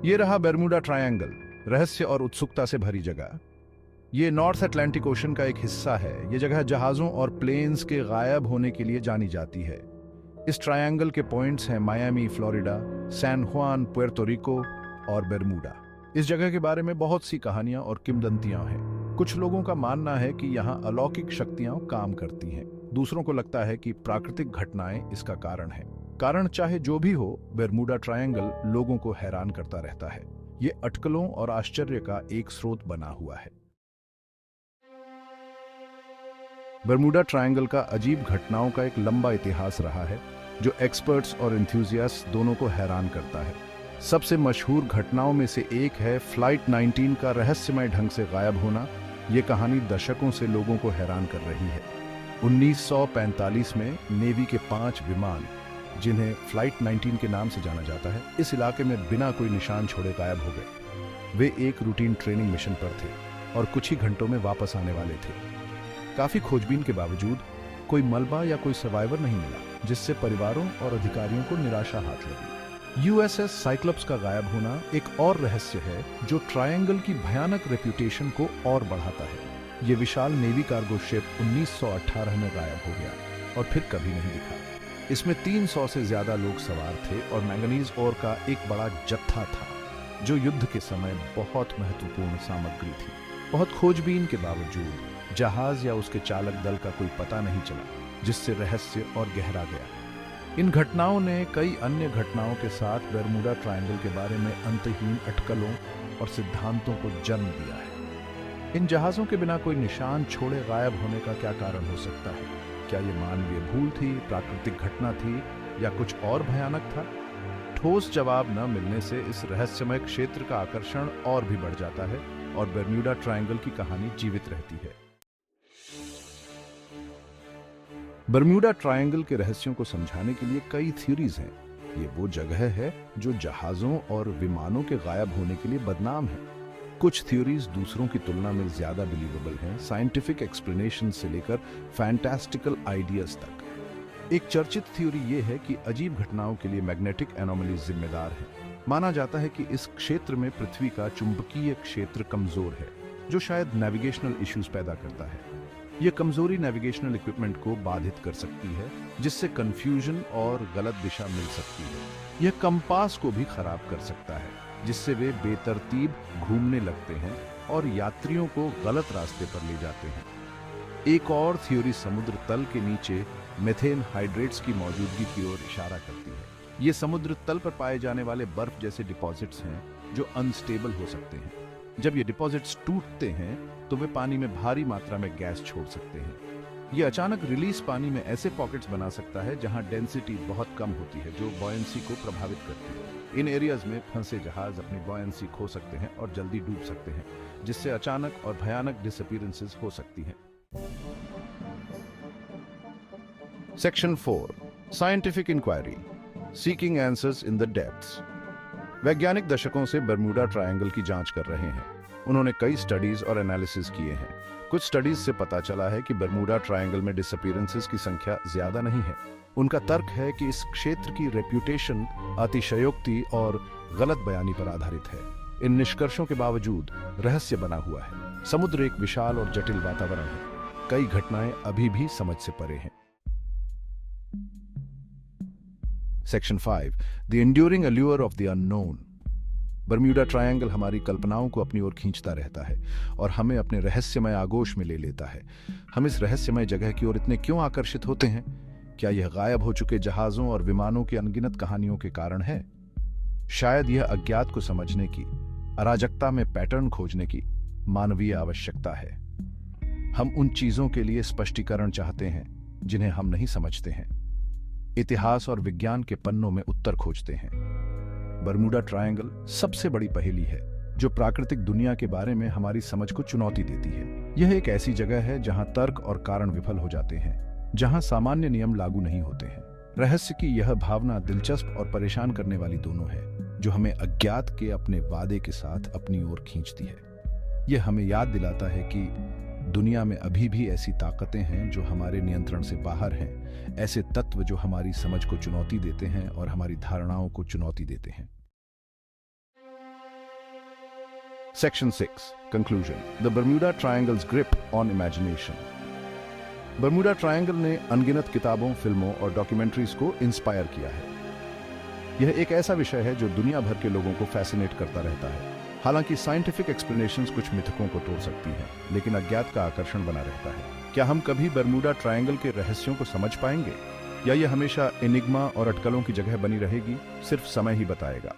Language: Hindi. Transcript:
ये रहा बर्मुडा ट्रायंगल, रहस्य और उत्सुकता से भरी जगह। ये नॉर्थ अटलांटिक ओशन का एक हिस्सा है। ये जगह जहाजों और प्लेन्स के गायब होने के लिए जानी जाती है। इस ट्रायंगल के पॉइंट्स हैं मायामी फ्लोरिडा, सैन जुआन पुएर्तो रिको और बर्मुडा। इस जगह के बारे में बहुत सी कहानियां और किंवदंतियां हैं। कुछ लोगों का मानना है कि यहाँ अलौकिक शक्तियां काम करती हैं। दूसरों को लगता है कि प्राकृतिक घटनाएं इसका कारण है। कारण चाहे जो भी हो, बर्मुडा ट्रायंगल लोगों को हैरान करता रहता है। ये अटकलों और आश्चर्य का एक स्रोत बना हुआ है। बर्मुडा ट्रायंगल का अजीब घटनाओं का एक लंबा इतिहास रहा है, जो एक्सपर्ट्स और एंथुसियास्ट दोनों को हैरान करता है। सबसे मशहूर घटनाओं में से एक है फ्लाइट 19 का रहस्यमय ढंग से गायब होना। ये कहानी दशकों से लोगों को हैरान कर रही है। 1945 में नेवी के 5 विमान, जिन्हें फ्लाइट 19 के नाम से जाना जाता है, इस इलाके में बिना कोई निशान छोड़े गायब हो गए। वे एक रूटीन ट्रेनिंग मिशन पर थे और कुछ ही घंटों में वापस आने वाले थे। काफी खोजबीन के बावजूद कोई मलबा या कोई सर्वाइवर नहीं मिला, जिससे परिवारों और अधिकारियों को निराशा हाथ लगी। यूएसएस साइक्लोप्स का गायब होना एक और रहस्य है, जो ट्रायंगल की भयानक रेप्यूटेशन को और बढ़ाता है। ये विशाल नेवी कार्गो शिप 1918 में गायब हो गया और फिर कभी नहीं दिखा। इसमें 300 से ज्यादा लोग सवार थे और मैंगनीज ओर का एक बड़ा जत्था था, जो युद्ध के समय बहुत महत्वपूर्ण सामग्री थी। बहुत खोजबीन के बावजूद जहाज या उसके चालक दल का कोई पता नहीं चला, जिससे रहस्य और गहरा गया। इन घटनाओं ने कई अन्य घटनाओं के साथ बर्मुडा ट्रायंगल के बारे में अंतहीन अटकलों और सिद्धांतों को जन्म दिया है। इन जहाजों के बिना कोई निशान छोड़े गायब होने का क्या कारण हो सकता है? क्या ये मानवीय भूल थी, प्राकृतिक घटना थी, या कुछ और भयानक था? ठोस जवाब न मिलने से इस रहस्यमय क्षेत्र का आकर्षण और भी बढ़ जाता है और बर्मुडा ट्रायंगल की कहानी जीवित रहती है। बर्मुडा ट्रायंगल के रहस्यों को समझाने के लिए कई थ्योरीज हैं। ये वो जगह है जो जहाजों और विमानों के गायब होने के लिए बदनाम है। कुछ थ्योरीज दूसरों की तुलना में ज्यादा बिलीवेबल हैं, साइंटिफिक एक्सप्लेनेशन से लेकर फैंटास्टिकल आइडियाज तक। एक चर्चित थ्योरी ये है कि अजीब घटनाओं के लिए मैग्नेटिक एनोमलीज जिम्मेदार है। माना जाता है कि इस क्षेत्र में पृथ्वी का चुंबकीय क्षेत्र कमजोर है, जो शायद नेविगेशनल इश्यूज पैदा करता है। यह कमजोरी नेविगेशनल इक्विपमेंट को बाधित कर सकती है, जिससे कंफ्यूजन और गलत दिशा मिल सकती है। यह कंपास को भी खराब कर सकता है, जिससे वे बेतरतीब घूमने लगते हैं और यात्रियों को गलत रास्ते पर ले जाते हैं। एक और थ्योरी समुद्र तल के नीचे मेथेन हाइड्रेट्स की मौजूदगी की ओर इशारा करती है। ये समुद्र तल पर पाए जाने वाले बर्फ जैसे डिपॉजिट्स हैं, जो अनस्टेबल हो सकते हैं। जब ये डिपॉजिट्स टूटते हैं तो वे पानी में भारी मात्रा में गैस छोड़ सकते हैं। ये अचानक रिलीज पानी में ऐसे पॉकेट्स बना सकता है जहां डेंसिटी बहुत कम होती है, जो बॉयंसी को प्रभावित करती है। इन एरियाज में फंसे जहाज अपनी बॉयंसी खो सकते हैं और जल्दी डूब सकते हैं, जिससे अचानक और भयानक डिसअपीयरेंसेस हो सकती हैं। Section 4, scientific inquiry, seeking answers in the depths. वैज्ञानिक दशकों से बर्मुडा ट्रायंगल की जांच कर रहे हैं। उन्होंने कई स्टडीज और एनालिसिस किए हैं। कुछ स्टडीज से पता चला है कि बर्मुडा ट्रायंगल में डिसअपीयरेंसेस की संख्या ज्यादा नहीं है। उनका तर्क है कि इस क्षेत्र की रेप्यूटेशन अतिशयोक्ति और गलत बयानी पर आधारित है। इन निष्कर्षों के बावजूद रहस्य बना हुआ है। समुद्र एक विशाल और जटिल वातावरण है। कई घटनाएं अभी भी समझ से परे हैं। Section 5, the enduring allure of the unknown. Bermuda triangle हमारी कल्पनाओं को अपनी ओर खींचता रहता है और हमें अपने रहस्यमय आगोश में ले लेता है। हम इस रहस्यमय जगह की ओर इतने क्यों आकर्षित होते हैं? क्या यह गायब हो चुके जहाजों और विमानों की अनगिनत कहानियों के कारण है? शायद यह अज्ञात को समझने की, अराजकता में पैटर्न खोजने की मानवीय आवश्यकता है। हम उन चीजों के लिए स्पष्टीकरण चाहते हैं जिन्हें हम नहीं समझते हैं। इतिहास और विज्ञान के पन्नों में उत्तर खोजते हैं। बर्मुडा ट्रायंगल सबसे बड़ी पहेली है, जो प्राकृतिक दुनिया के बारे में हमारी समझ को चुनौती देती है। यह एक ऐसी जगह है जहां तर्क और कारण विफल हो जाते हैं, जहां सामान्य नियम लागू नहीं होते हैं। रहस्य की यह भावना दिलचस्प और परेशान करने वाली दोनों है, जो हमें अज्ञात के अपने वादे के साथ अपनी ओर खींचती है। यह हमें याद दिलाता है कि दुनिया में अभी भी ऐसी ताकतें हैं जो हमारे नियंत्रण से बाहर हैं, ऐसे तत्व जो हमारी समझ को चुनौती देते हैं और हमारी धारणाओं को चुनौती देते हैं। Section 6. Conclusion. The Bermuda Triangle's grip on imagination. Bermuda triangle ने अनगिनत किताबों, फिल्मों और डॉक्यूमेंट्रीज को इंस्पायर किया है। यह एक ऐसा विषय है जो दुनिया भर के लोगों को फैसिनेट करता रहता है। हालांकि साइंटिफिक एक्सप्लेनेशंस कुछ मिथकों को तोड़ सकती हैं, लेकिन अज्ञात का आकर्षण बना रहता है। क्या हम कभी बर्मुडा ट्रायंगल के रहस्यों को समझ पाएंगे, या यह हमेशा एनिग्मा और अटकलों की जगह बनी रहेगी? सिर्फ समय ही बताएगा।